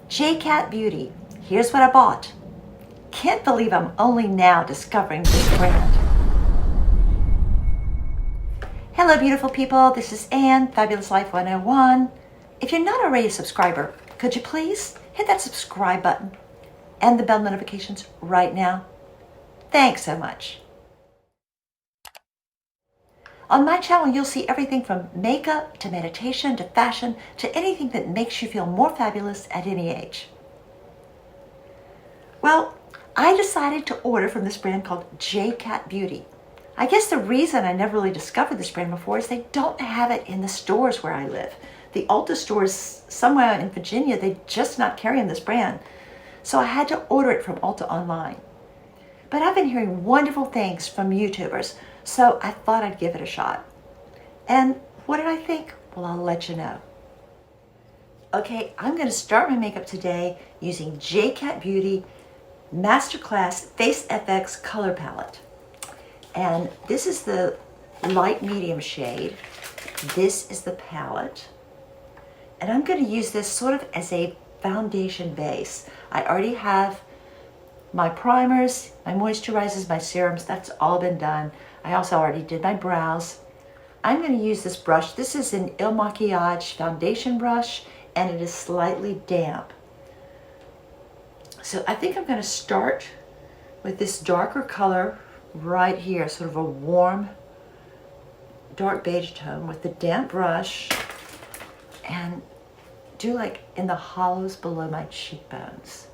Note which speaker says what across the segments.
Speaker 1: J.Cat Beauty. Here's what I bought. Can't believe I'm only now discovering this brand. Hello beautiful people, this is Anne, Fabulous Life 101. If you're not already a subscriber, could you please hit that subscribe button and the bell notifications right now? Thanks so much. On my channel, you'll see everything from makeup to meditation to fashion to anything that makes you feel more fabulous at any age. Well, I decided to order from this brand called J.Cat Beauty. I guess the reason I never really discovered this brand before is they don't have it in the stores where I live. The Ulta stores somewhere in Virginia, they're just not carrying this brand. So I had to order it from Ulta online. But I've been hearing wonderful things from YouTubers, so I thought I'd give it a shot. And what did I think? Well, I'll let you know. Okay, I'm going to start my makeup today using J.Cat Beauty Masterclass Face FX color palette. And this is the light medium shade. This is the palette. And I'm going to use this sort of as a foundation base. I already have my primers, my moisturizers, my serums, that's all been done. I also already did my brows. I'm going to use this brush. This is an Il Makiage foundation brush, and it is slightly damp. So I think I'm going to start with this darker color right here, sort of a warm, dark beige tone with the damp brush, and do like in the hollows below my cheekbones.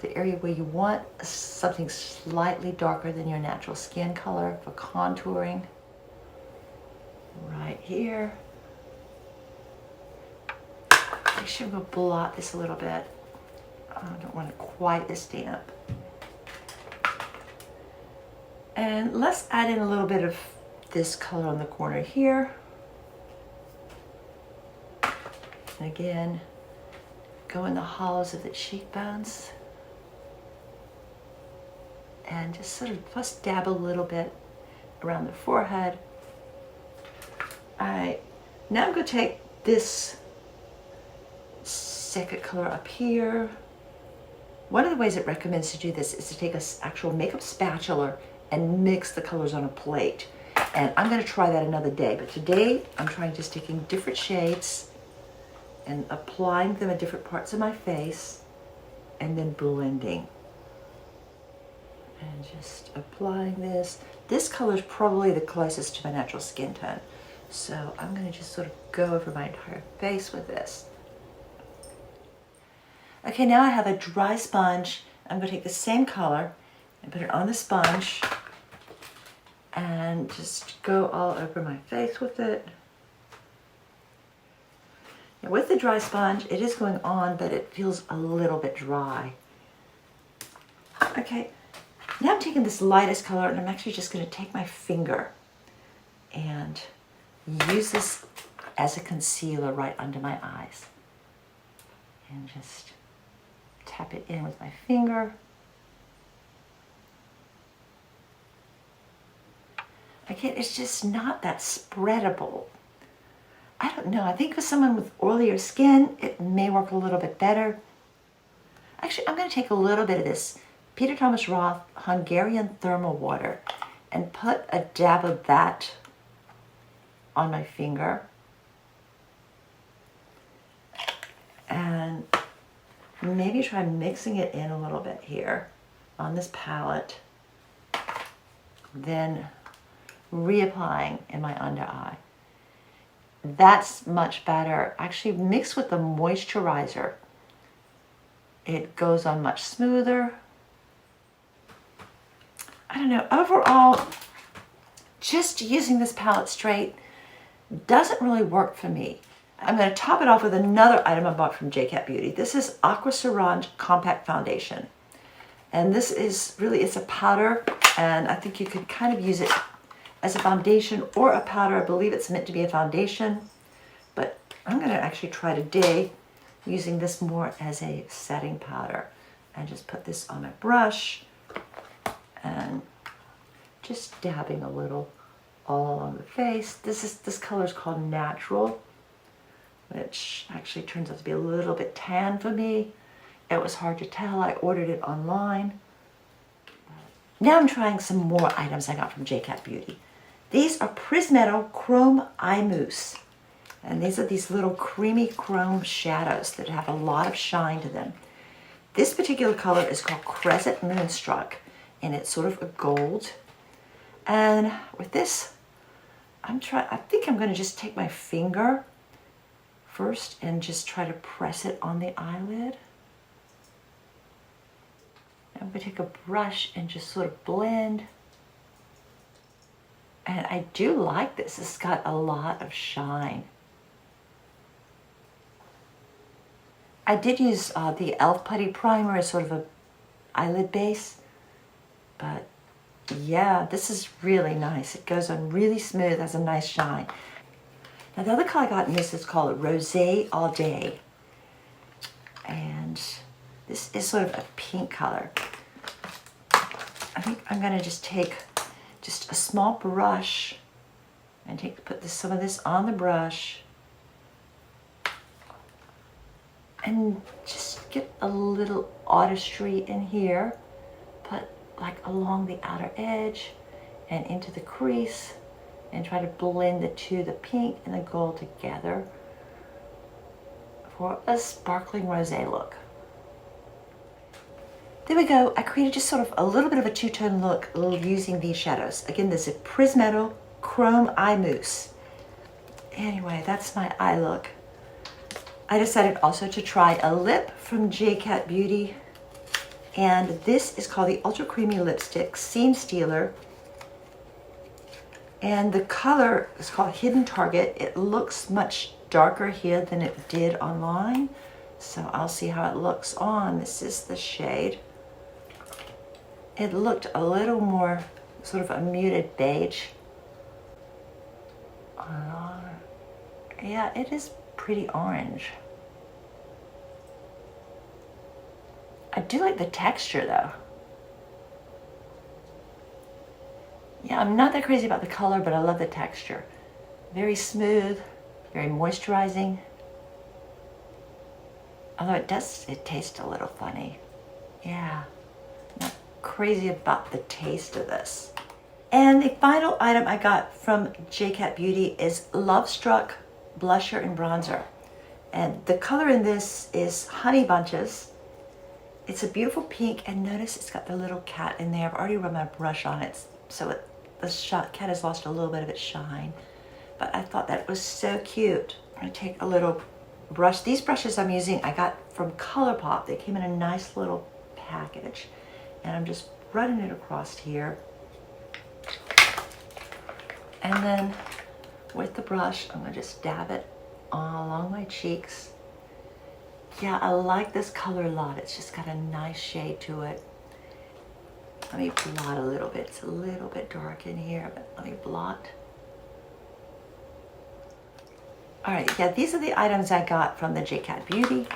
Speaker 1: The area where you want something slightly darker than your natural skin color for contouring. Right here. Actually, I'm going to blot this a little bit. I don't want it quite this damp. And let's add in a little bit of this color on the corner here. And again, go in the hollows of the cheekbones. And just sort of plus dab a little bit around the forehead. All right, now I'm going to take this second color up here. One of the ways it recommends to do this is to take an actual makeup spatula and mix the colors on a plate. And I'm going to try that another day, but today I'm trying just taking different shades and applying them at different parts of my face and then blending. And just applying this. This color is probably the closest to my natural skin tone. So I'm going to just sort of go over my entire face with this. Okay, now I have a dry sponge. I'm going to take the same color and put it on the sponge and just go all over my face with it. Now with the dry sponge, it is going on, but it feels a little bit dry. Okay. Now I'm taking this lightest color and I'm actually just going to take my finger and use this as a concealer right under my eyes. And just tap it in with my finger. Again, it's just not that spreadable. I don't know, I think for someone with oilier skin, it may work a little bit better. Actually, I'm going to take a little bit of this Peter Thomas Roth Hungarian thermal water and put a dab of that on my finger. And maybe try mixing it in a little bit here on this palette. Then reapplying in my under eye. That's much better. Actually, mixed with the moisturizer, it goes on much smoother. I don't know, overall, just using this palette straight doesn't really work for me. I'm going to top it off with another item I bought from J.Cat Beauty. This is Aqua Sarange Compact Foundation. And this is really, it's a powder, and I think you could kind of use it as a foundation or a powder. I believe it's meant to be a foundation, but I'm going to actually try today using this more as a setting powder. And just put this on my brush and just dabbing a little all on the face. This color is called Natural. which actually turns out to be a little bit tan for me. It was hard to tell. I ordered it online. Now I'm trying some more items I got from J.Cat Beauty. These are pris-metal chrome eye mousse. And these are these little creamy chrome shadows that have a lot of shine to them. This particular color is called Crescent Moonstruck, and it's sort of a gold. And with this, I think I'm going to just take my finger first and just try to press it on the eyelid. I'm going to take a brush and just sort of blend. And I do like this. It's got a lot of shine. I did use the e.l.f. Putty Primer as sort of a eyelid base. But yeah, this is really nice. It goes on really smooth, has a nice shine. Now the other color I got in this is called Rosé All Day. And this is sort of a pink color. I think I'm going to just take just a small brush and put some of this on the brush and just get a little artistry in here. Put like along the outer edge and into the crease and try to blend the two, the pink and the gold together for a sparkling rosé look. There we go. I created just sort of a little bit of a two-tone look using these shadows. Again, this is pris-metal chrome eye mousse. Anyway, that's my eye look. I decided also to try a lip from J.Cat Beauty. And this is called the Ultra Creamy Lipstick Seam Stealer. And the color is called Hidden Target. It looks much darker here than it did online. So I'll see how it looks on. This is the shade. It looked a little more sort of a muted beige. Yeah, it is pretty orange. I do like the texture though. Yeah, I'm not that crazy about the color, but I love the texture. Very smooth, very moisturizing. Although it tastes a little funny. Yeah, not crazy about the taste of this. And the final item I got from J.Cat Beauty is Love Struck Blusher and Bronzer. And the color in this is Honey Bunches. It's a beautiful pink, and notice it's got the little cat in there. I've already run my brush on it, so the cat has lost a little bit of its shine. But I thought that was so cute. I'm gonna take a little brush. These brushes I'm using, I got from ColourPop. They came in a nice little package. And I'm just running it across here. And then with the brush, I'm gonna just dab it all along my cheeks. Yeah, I like this color a lot. It's just got a nice shade to it. Let me blot a little bit. It's a little bit dark in here, but let me blot. All right, yeah, these are the items I got from the J.Cat Beauty.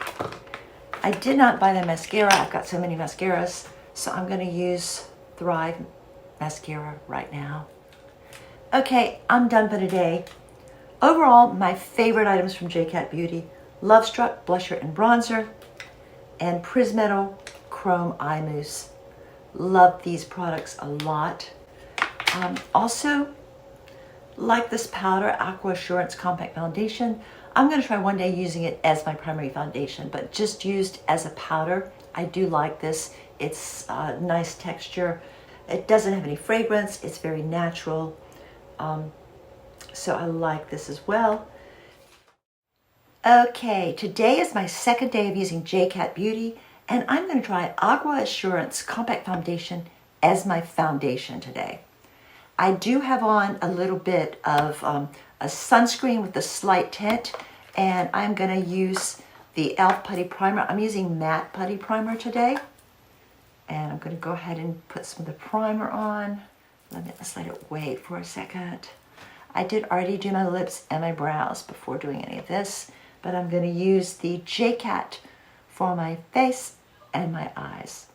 Speaker 1: I did not buy the mascara. I've got so many mascaras, so I'm gonna use Thrive mascara right now. Okay, I'm done for today. Overall, my favorite items from J.Cat Beauty: Love Struck Blusher and Bronzer, and pris-metal Chrome Eye Mousse. Love these products a lot. Also, like this powder, Aqua Assurance Compact Foundation. I'm going to try one day using it as my primary foundation, but just used as a powder. I do like this. It's a nice texture. It doesn't have any fragrance. It's very natural. So I like this as well. Okay, today is my second day of using J.Cat Beauty, and I'm going to try Aqua Assurance Compact Foundation as my foundation today. I do have on a little bit of a sunscreen with a slight tint, and I'm going to use the e.l.f. Putty Primer. I'm using matte Putty Primer today, and I'm going to go ahead and put some of the primer on. Let's let it wait for a second. I did already do my lips and my brows before doing any of this, but I'm going to use the J.Cat for my face and my eyes.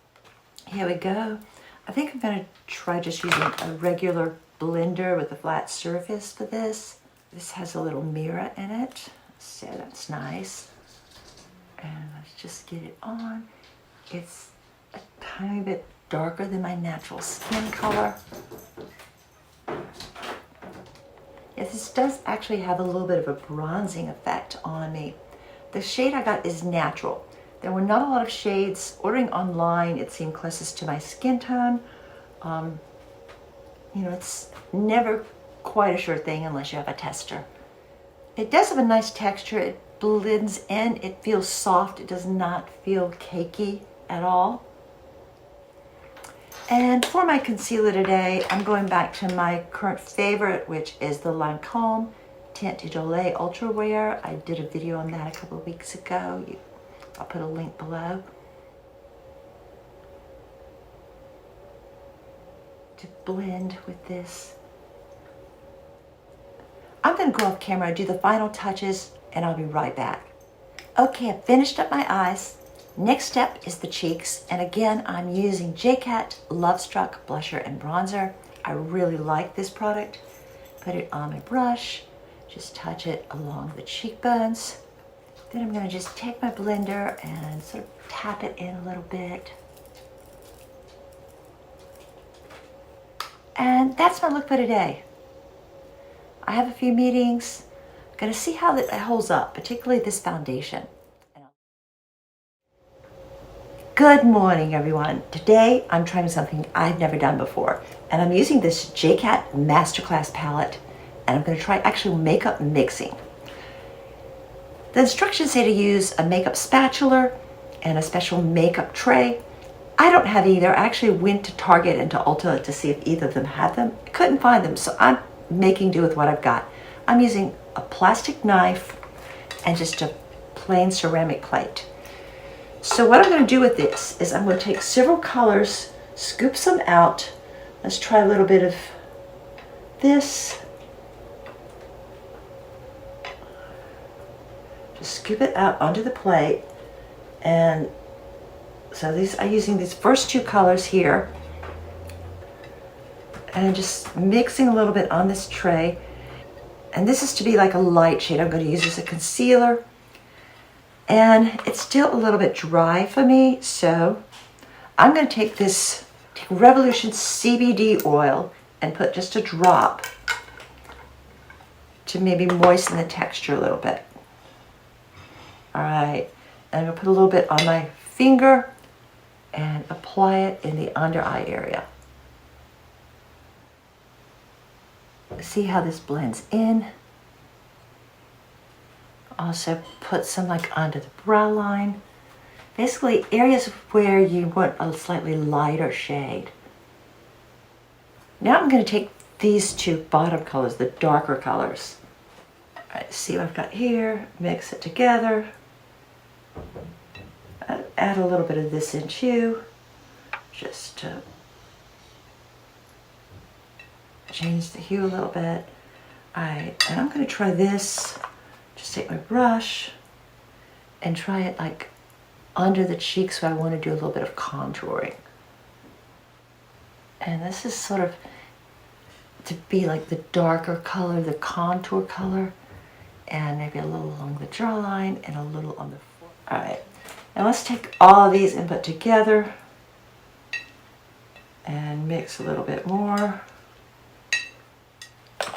Speaker 1: Here we go. I think I'm going to try just using a regular blender with a flat surface for this. This has a little mirror in it, So that's nice. And let's just get it on. It's a tiny bit darker than my natural skin color. Yes, this does actually have a little bit of a bronzing effect on me. The shade I got is natural. There were not a lot of shades. Ordering online, it seemed closest to my skin tone. You know, it's never quite a sure thing unless you have a tester. It does have a nice texture. It blends in. It feels soft. It does not feel cakey at all. And for my concealer today, I'm going back to my current favorite, which is the Lancome Teint Idole Ultra Wear. I did a video on that a couple of weeks ago. I'll put a link below. To blend with this. I'm going to go off camera and do the final touches, and I'll be right back. Okay, I've finished up my eyes. Next step is the cheeks, and again, I'm using J.Cat Love Struck Blusher and Bronzer. I really like this product. Put it on my brush, just touch it along the cheekbones. Then I'm going to just take my blender and sort of tap it in a little bit. And that's my look for today. I have a few meetings. I'm going to see how it holds up, particularly this foundation. Good morning, everyone. Today I'm trying something I've never done before, and I'm using this J.Cat Masterclass palette, and I'm going to try actual makeup mixing. The instructions say to use a makeup spatula and a special makeup tray. I don't have either. I actually went to Target and to Ulta to see if either of them had them. I couldn't find them, so I'm making do with what I've got. I'm using a plastic knife and just a plain ceramic plate. So what I'm going to do with this is I'm going to take several colors, scoop some out. Let's try a little bit of this. Just scoop it out onto the plate. And so I'm using these first two colors here. And just mixing a little bit on this tray. And this is to be like a light shade I'm going to use as a concealer. And it's still a little bit dry for me, so I'm going to take Revolution CBD oil and put just a drop to maybe moisten the texture a little bit. All right, and I'm going to put a little bit on my finger and apply it in the under eye area. See how this blends in. Also put some like under the brow line. Basically areas where you want a slightly lighter shade. Now I'm going to take these two bottom colors, the darker colors. All right, see what I've got here, mix it together. Add a little bit of this in too, just to change the hue a little bit. All right, and I'm going to try this. Just take my brush and try it like under the cheeks where I want to do a little bit of contouring. And this is sort of to be like the darker color, the contour color, and maybe a little along the jawline and a little on the forehead. All right, now let's take all of these and put together and mix a little bit more.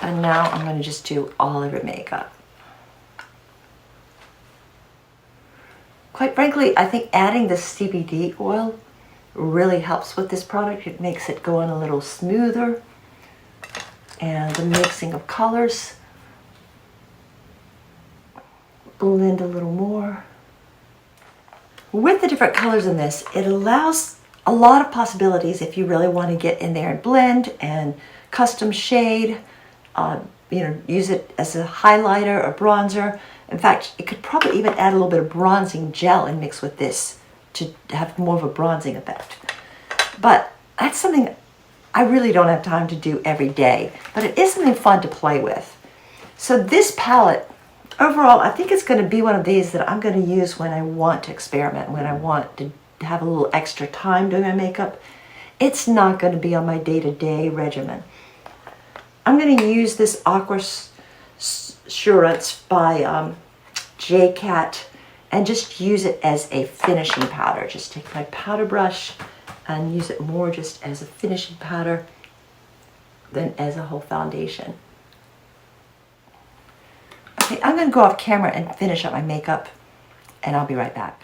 Speaker 1: And now I'm going to just do all of your makeup. Quite frankly, I think adding the CBD oil really helps with this product. It makes it go on a little smoother. And the mixing of colors, blend a little more. With the different colors in this, it allows a lot of possibilities if you really want to get in there and blend and custom shade. Use it as a highlighter or bronzer. In fact, it could probably even add a little bit of bronzing gel and mix with this to have more of a bronzing effect. But that's something I really don't have time to do every day, but it is something fun to play with. So this palette, overall, I think it's going to be one of these that I'm going to use when I want to experiment, when I want to have a little extra time doing my makeup. It's not going to be on my day-to-day regimen. I'm going to use this Aqua Assurance by J.Cat and just use it as a finishing powder. Just take my powder brush and use it more just as a finishing powder than as a whole foundation. Okay, I'm going to go off camera and finish up my makeup, and I'll be right back.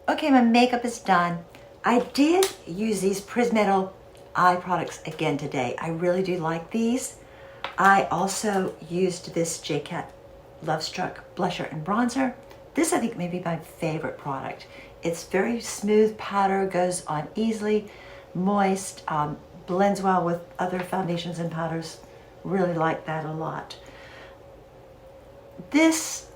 Speaker 1: Okay, my makeup is done. I did use these pris-metal eye products again today. I really do like these. I also used this J.Cat Love Struck blusher and bronzer. This I think may be my favorite product. It's very smooth powder, goes on easily, moist, blends well with other foundations and powders. Really like that a lot. This,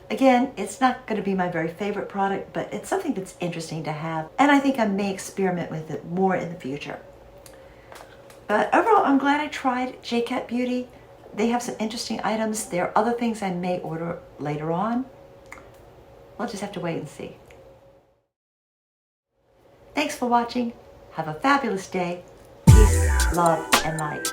Speaker 1: again, it's not going to be my very favorite product, but it's something that's interesting to have, and I think I may experiment with it more in the future. But overall, I'm glad I tried J.Cat Beauty. They have some interesting items. There are other things I may order later on. We'll just have to wait and see. Thanks for watching. Have a fabulous day. Peace, love, and light.